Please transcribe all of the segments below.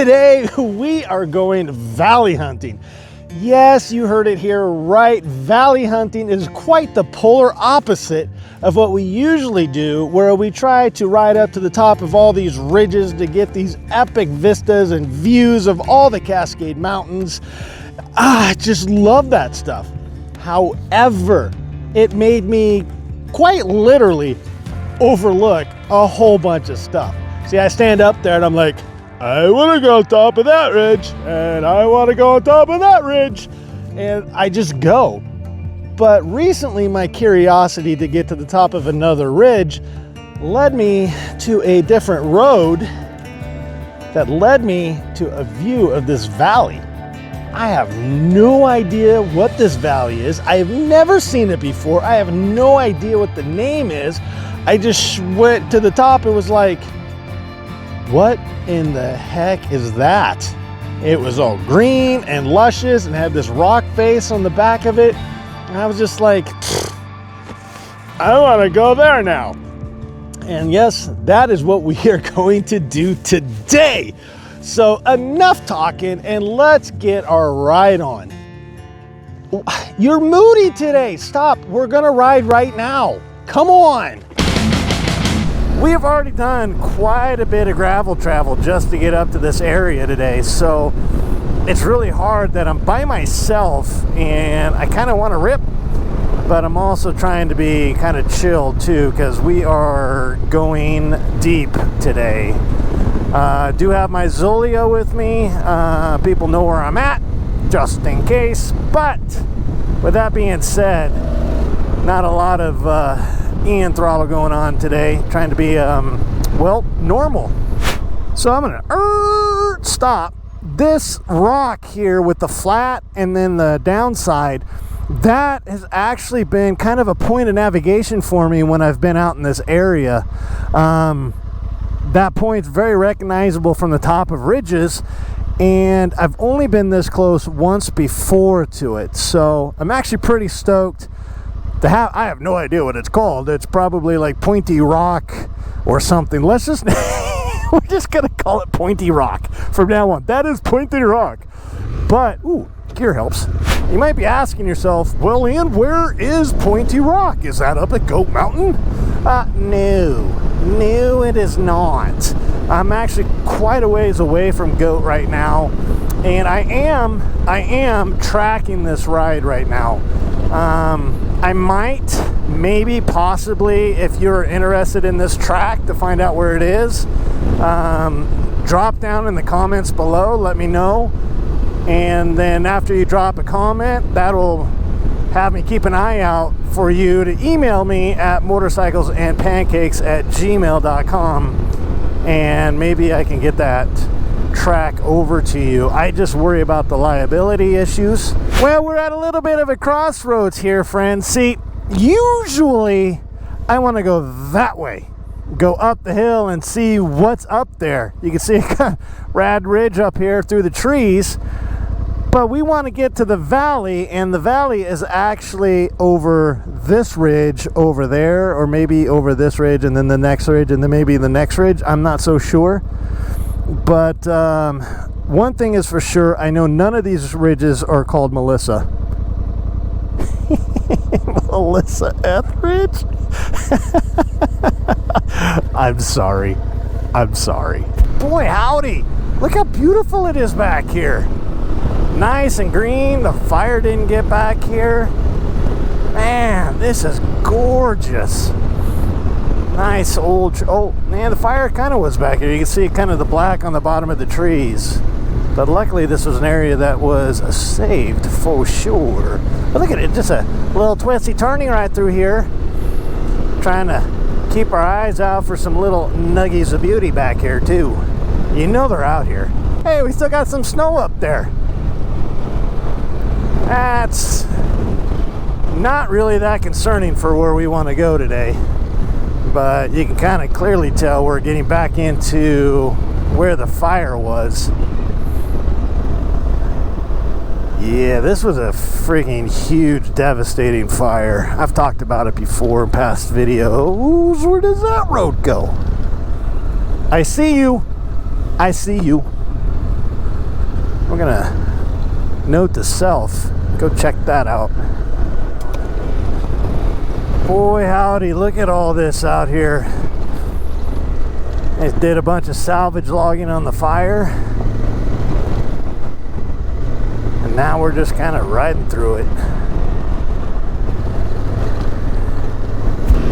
Today we are going valley hunting. Yes, you heard it here right. Valley hunting is quite the polar opposite of what we usually do, where we try to ride up to the top of all these ridges to get these epic vistas and views of all the Cascade Mountains. I just love that stuff. However, it made me quite literally overlook a whole bunch of stuff. See, I stand up there and I'm like, I want to go on top of that ridge, and I want to go on top of that ridge, and I just go. But recently my curiosity to get to the top of another ridge led me to a different road that led me to a view of this valley. I have no idea what this valley is. I have never seen it before. I have no idea what the name is. I just went to the top and was like, what in the heck is that? It was all green and luscious and had this rock face on the back of it. And I was just like, I want to go there now. And yes, that is what we are going to do today. So enough talking and let's get our ride on. You're moody today. Stop. We're going to ride right now. Come on. We have already done quite a bit of gravel travel just to get up to this area today, so it's really hard that I'm by myself and I kind of want to rip, but I'm also trying to be kind of chill too because we are going deep today. I do have my Zolio with me. People know where I'm at just in case, but with that being said, not a lot of Ian throttle going on today, trying to be well, normal. So I'm gonna stop. This rock here with the flat and then the downside, that has actually been kind of a point of navigation for me when I've been out in this area. That point's very recognizable from the top of ridges, and I've only been this close once before to it, so I'm actually pretty stoked. I have no idea what it's called. It's probably like Pointy Rock or something. Let's just, we're just gonna call it Pointy Rock from now on. That is Pointy Rock. But, ooh, gear helps. You might be asking yourself, well, Ian, where is Pointy Rock? Is that up at Goat Mountain? No, it is not. I'm actually quite a ways away from Goat right now, and I am tracking this ride right now. I might, maybe, possibly, if you're interested in this track to find out where it is, drop down in the comments below, let me know. And then after you drop a comment, that'll have me keep an eye out for you to email me at motorcyclesandpancakes@gmail.com, and maybe I can get that track over to you. I just worry about the liability issues. Well, we're at a little bit of a crossroads here, friends. See, usually I want to go that way, go up the hill and see what's up there. You can see a rad ridge up here through the trees, but we want to get to the valley, and the valley is actually over this ridge over there, or maybe over this ridge and then the next ridge and then maybe the next ridge. I'm not so sure. But one thing is for sure, I know none of these ridges are called Melissa. Melissa Etheridge? I'm sorry. Boy, howdy. Look how beautiful it is back here. Nice and green. The fire didn't get back here. Man, this is gorgeous. Nice old, oh man, the fire kind of was back here. You can see kind of the black on the bottom of the trees. But luckily this was an area that was saved for sure. But look at it, just a little twisty turning right through here. Trying to keep our eyes out for some little nuggies of beauty back here too. You know they're out here. Hey, we still got some snow up there. That's not really that concerning for where we want to go today. But you can kind of clearly tell we're getting back into where the fire was. Yeah, this was a freaking huge, devastating fire. I've talked about it before in past videos. Where does that road go? I see you. we're gonna note to self, go check that out. Boy howdy, look at all this out here. They did a bunch of salvage logging on the fire, and now we're just kind of riding through it.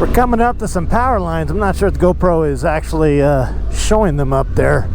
We're coming up to some power lines. I'm not sure if the GoPro is actually showing them up there,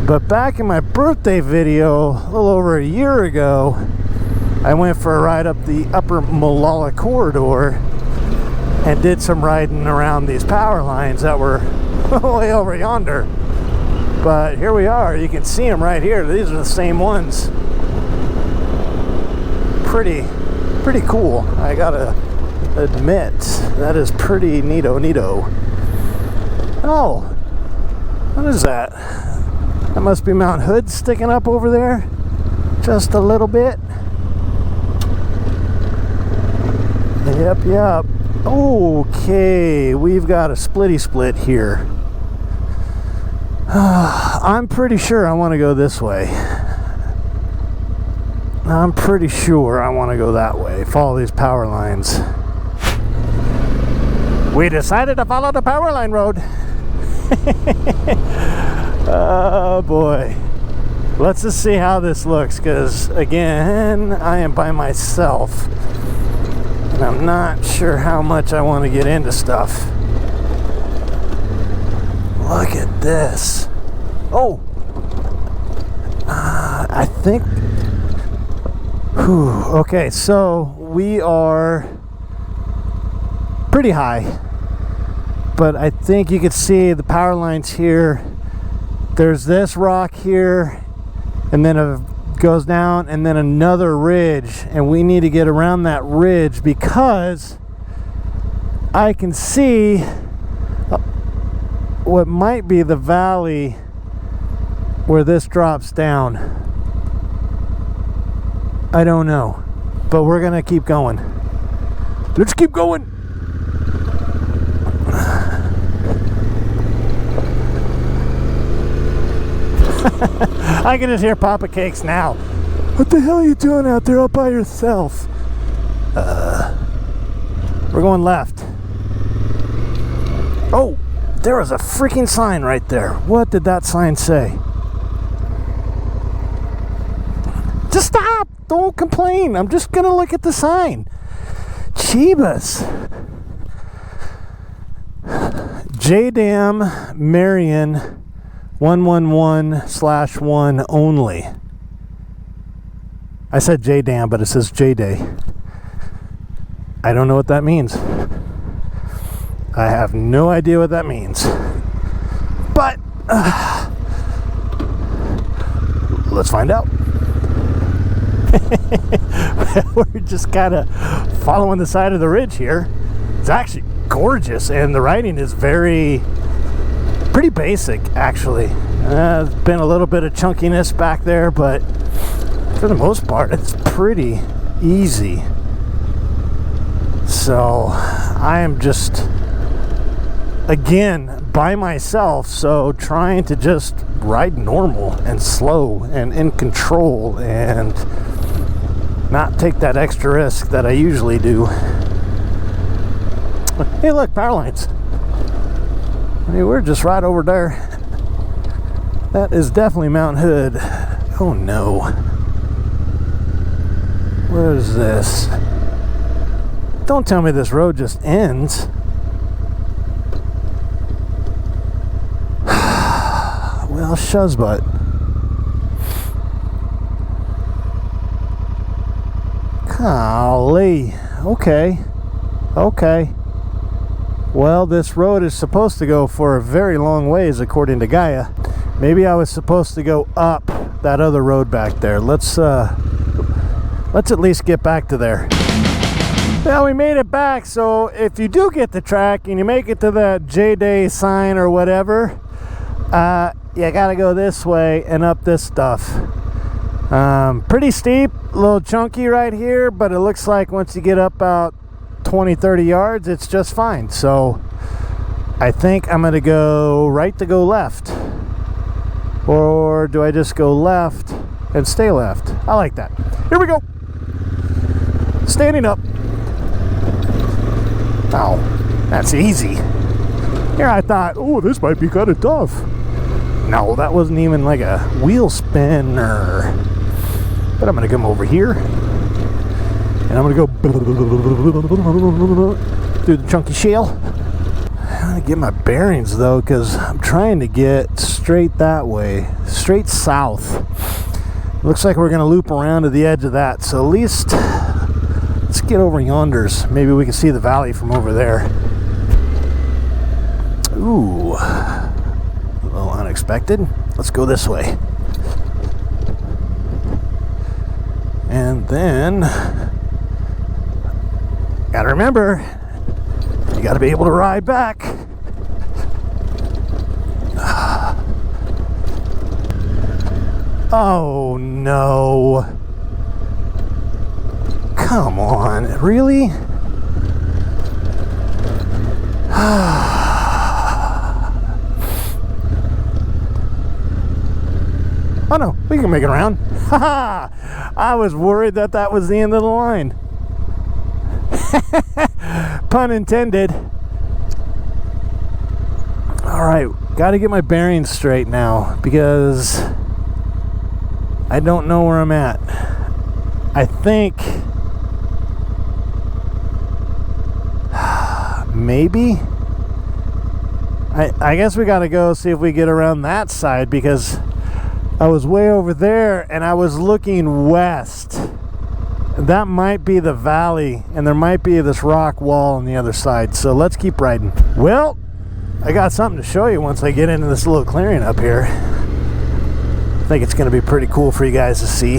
but back in my birthday video a little over a year ago, I went for a ride up the upper Molalla corridor and did some riding around these power lines that were way over yonder. But here we are, you can see them right here. These are the same ones. Pretty cool, I gotta admit. That is pretty neato. Oh, what is that? That must be Mount Hood sticking up over there just a little bit. Yep. Okay, we've got a splitty split here. I'm pretty sure I want to go this way. I'm pretty sure I want to go that way. Follow these power lines. We decided to follow the power line road. Oh boy. Let's just see how this looks, because again, I am by myself. And I'm not sure how much I want to get into stuff. Look at this. Oh! I think... Whew, okay, so we are pretty high. But I think you can see the power lines here. There's this rock here, and then it goes down, and then another ridge, and we need to get around that ridge because I can see what might be the valley where this drops down. I don't know, but we're gonna keep going. Let's keep going. I can just hear Papa Cakes now. What the hell are you doing out there all by yourself? We're going left. Oh, there was a freaking sign right there. What did that sign say? Just stop! Don't complain. I'm just gonna look at the sign. Jeebus. J-Dam Marion 111/1 only. I said J-Dam, but it says J-Day. I don't know what that means. I have no idea what that means. But let's find out. We're just kind of following the side of the ridge here. It's actually gorgeous, and the riding is pretty basic, actually. There's been a little bit of chunkiness back there, but for the most part, it's pretty easy. So I am just, again, by myself, so trying to just ride normal and slow and in control and not take that extra risk that I usually do. Hey, look, power lines. I mean, we're just right over there. That is definitely Mount Hood. Oh no. Where is this? Don't tell me this road just ends. Well, shuzzbutt. Golly. Okay. Well, this road is supposed to go for a very long ways, according to Gaia. Maybe I was supposed to go up that other road back there. Let's at least get back to there. Well, we made it back, so if you do get the track and you make it to that J-Day sign or whatever, you gotta go this way and up this stuff. Pretty steep, a little chunky right here, but it looks like once you get up about 20-30 yards, it's just fine. So I think I'm gonna go right to go left, or do I just go left and stay left. I like that. Here we go. Standing up. Oh, that's easy. Here I thought, oh, this might be kind of tough. No, that wasn't even like a wheel spinner. But I'm gonna come over here and I'm gonna go through the chunky shale. I'm gonna get my bearings though, because I'm trying to get straight that way, straight south. Looks like we're gonna loop around to the edge of that, so at least let's get over yonders. Maybe we can see the valley from over there. Ooh, a little unexpected. Let's go this way. And then, gotta remember, you gotta be able to ride back. Oh no. Come on, really? Oh no, we can make it around. Haha! I was worried that that was the end of the line. Pun intended. Alright, gotta get my bearings straight now because I don't know where I'm at. I think maybe I guess we gotta go see if we get around that side, because I was way over there and I was looking west. That might be the valley and there might be this rock wall on the other side. So let's keep riding. Well, I got something to show you once I get into this little clearing up here. I think it's going to be pretty cool for you guys to see.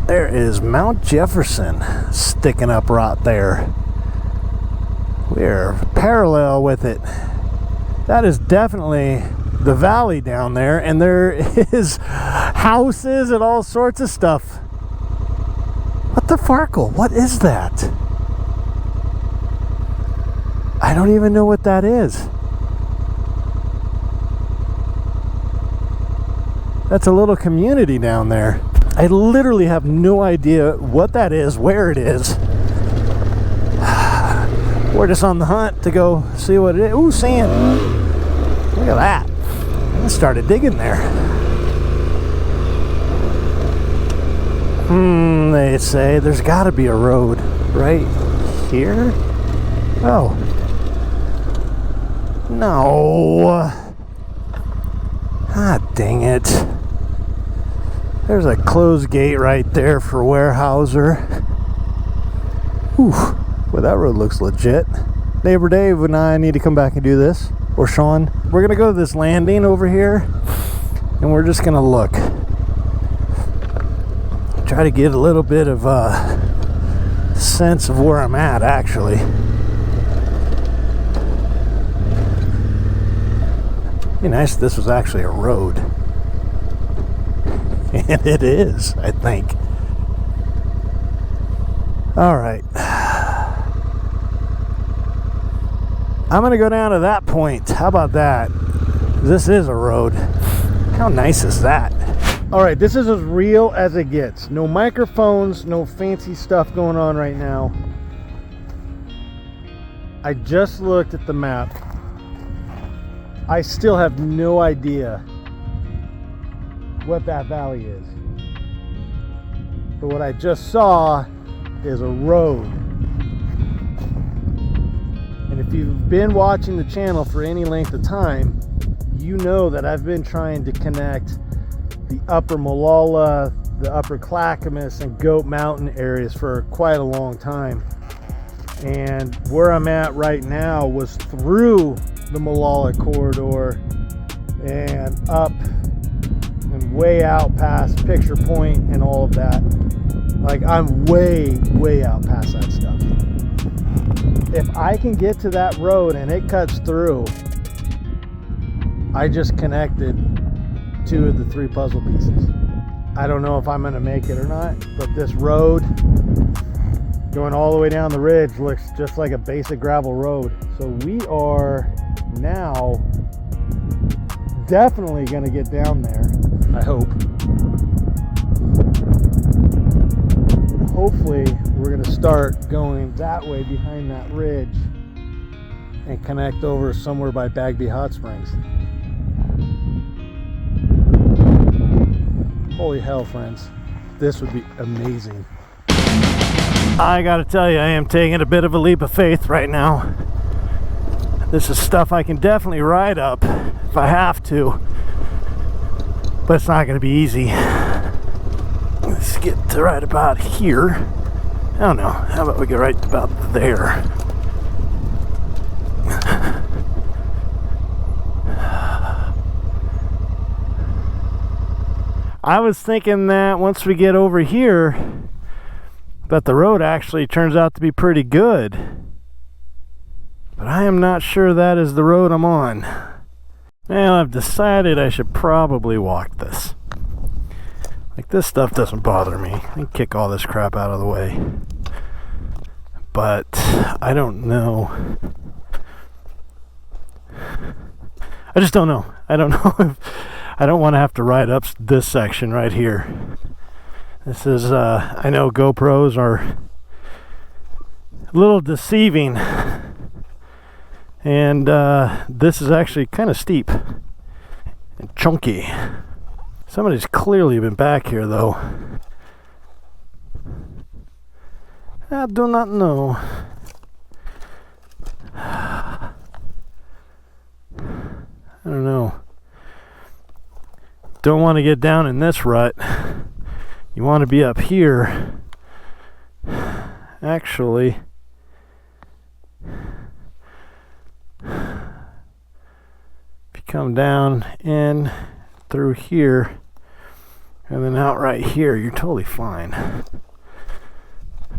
There is Mount Jefferson sticking up right there. We're parallel with it. That is definitely the valley down there, and there is houses and all sorts of stuff. What the farkle? What is that? I don't even know what that is. That's a little community down there. I literally have no idea what that is, where it is. We're just on the hunt to go see what it is. Ooh, sand. Look at that. I started digging there. They say there's got to be a road right here. Oh. No. Ah, dang it. There's a closed gate right there for Warehouser. Whew. Well, that road looks legit. Neighbor Dave and I need to come back and do this. Or Sean. We're going to go to this landing over here. And we're just going to look. Try to get a little bit of a sense of where I'm at, actually. It'd be nice if this was actually a road. And it is, I think. All right. I'm going to go down to that point. How about that? This is a road. How nice is that? All right, this is as real as it gets. No microphones, no fancy stuff going on right now. I just looked at the map. I still have no idea what that valley is. But what I just saw is a road. And if you've been watching the channel for any length of time, you know that I've been trying to connect the upper Molalla, the upper Clackamas, and Goat Mountain areas for quite a long time. And where I'm at right now was through the Molalla corridor and up and way out past Picture Point and all of that. Like, I'm way out past that stuff. If I can get to that road and it cuts through, I just connected 2 of the 3 puzzle pieces. I don't know if I'm gonna make it or not, but this road going all the way down the ridge looks just like a basic gravel road. So we are now definitely gonna get down there, I hope. Hopefully we're gonna start going that way behind that ridge and connect over somewhere by Bagby Hot Springs. Holy hell, friends. This would be amazing. I gotta tell you, I am taking a bit of a leap of faith right now. This is stuff I can definitely ride up if I have to, but it's not gonna be easy. Let's get to right about here. I don't know, how about we get right about there? I was thinking that once we get over here, that the road actually turns out to be pretty good. But I am not sure that is the road I'm on. Well, I've decided I should probably walk this. Like, this stuff doesn't bother me. I can kick all this crap out of the way. But I don't know. I just don't know. I don't know if I don't want to have to ride up this section right here. This is, I know GoPros are a little deceiving. And this is actually kind of steep and chunky. Somebody's clearly been back here, though. I do not know. I don't know. Don't want to get down in this rut. You want to be up here. Actually, if you come down in through here and then out right here, you're totally fine.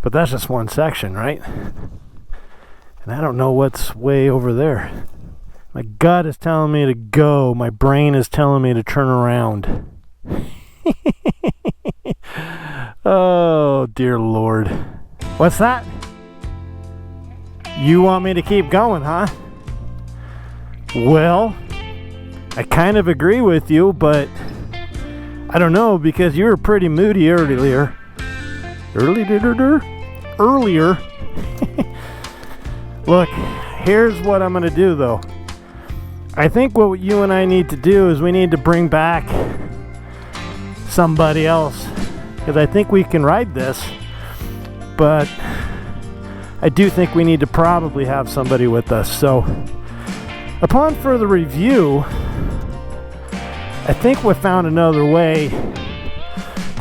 But that's just one section, right? And I don't know what's way over there. My gut is telling me to go. My brain is telling me to turn around. Oh, dear Lord. What's that? You want me to keep going, huh? Well, I kind of agree with you, but I don't know, because you were pretty moody earlier. Earlier. Look, here's what I'm going to do, though. I think what you and I need to do is we need to bring back somebody else, because I think we can ride this, but I do think we need to probably have somebody with us. So upon further review, I think we found another way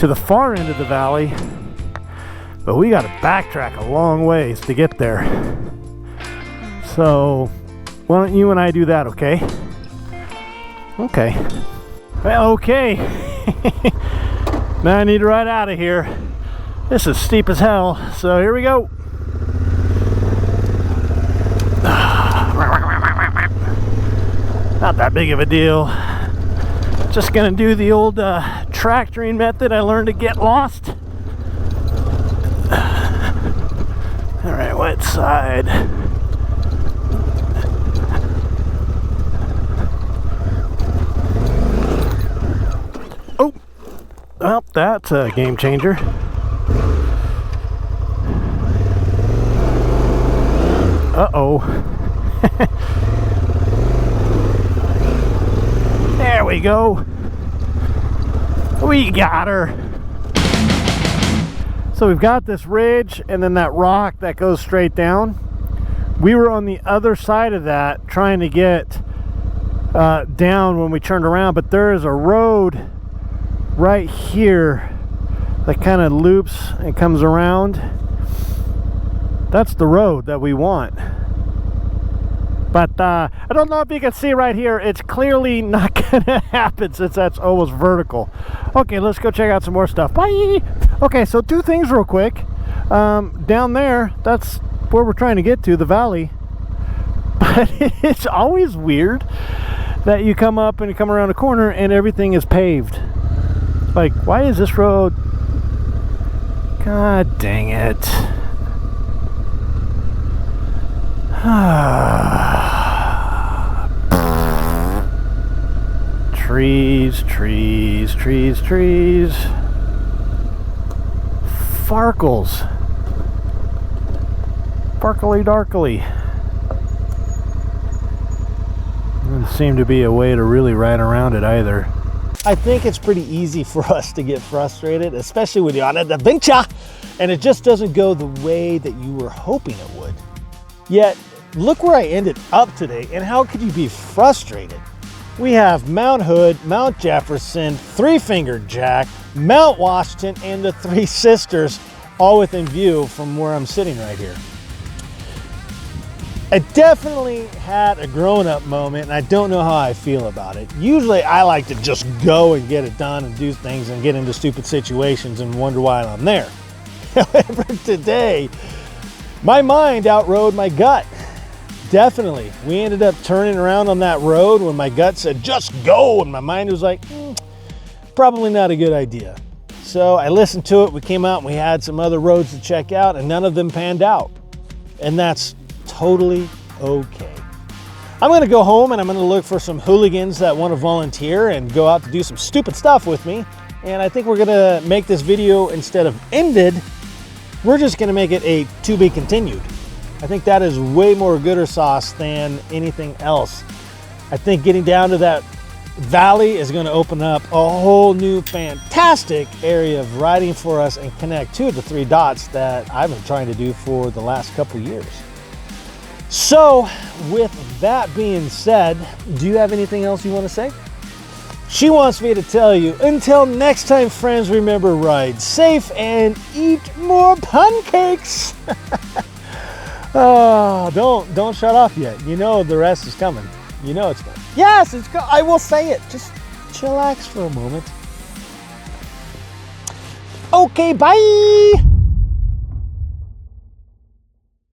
to the far end of the valley, but we got to backtrack a long ways to get there. So why don't you and I do that, okay? Okay. Well, okay. Now I need to ride out of here. This is steep as hell, so here we go. Not that big of a deal. Just gonna do the old tractoring method I learned to get lost. All right, what side? Oh, well, that's a game changer. Uh-oh. There we go. We got her. So we've got this ridge and then that rock that goes straight down. We were on the other side of that trying to get down when we turned around, but there is a road right here that kind of loops and comes around. That's the road that we want. But I don't know if you can see right here, it's clearly not gonna happen since that's almost vertical. Okay, let's go check out some more stuff. Bye! Okay, so two things real quick. Down there, that's where we're trying to get to, the valley. But it's always weird that you come up and you come around a corner and everything is paved. Like, why is this road? God dang it. Trees, trees, trees, trees. Farkles. Sparkly darkly. Doesn't seem to be a way to really ride around it either. I think it's pretty easy for us to get frustrated, especially when you're on an adventure and it just doesn't go the way that you were hoping it would. Yet, look where I ended up today, and how could you be frustrated? We have Mount Hood, Mount Jefferson, Three Finger Jack, Mount Washington, and the Three Sisters all within view from where I'm sitting right here. I definitely had a grown-up moment, and I don't know how I feel about it. Usually I like to just go and get it done and do things and get into stupid situations and wonder why I'm there. However, today, my mind outrode my gut. Definitely. We ended up turning around on that road when my gut said, just go, and my mind was like, probably not a good idea. So I listened to it, we came out and we had some other roads to check out, and none of them panned out. And that's totally okay. I'm gonna go home and I'm gonna look for some hooligans that want to volunteer and go out to do some stupid stuff with me. And I think we're gonna make this video, instead of ended, we're just gonna make it a to be continued. I think that is way more gooder sauce than anything else. I think getting down to that valley is going to open up a whole new fantastic area of riding for us and connect to the 3 dots that I've been trying to do for the last couple years. So with that being said, do you have anything else you want to say? She wants me to tell you, until next time, friends, remember, ride safe and eat more pancakes. Oh, don't shut off yet. You know the rest is coming. You know it's coming. Yes, I will say it. Just chillax for a moment. Okay, bye.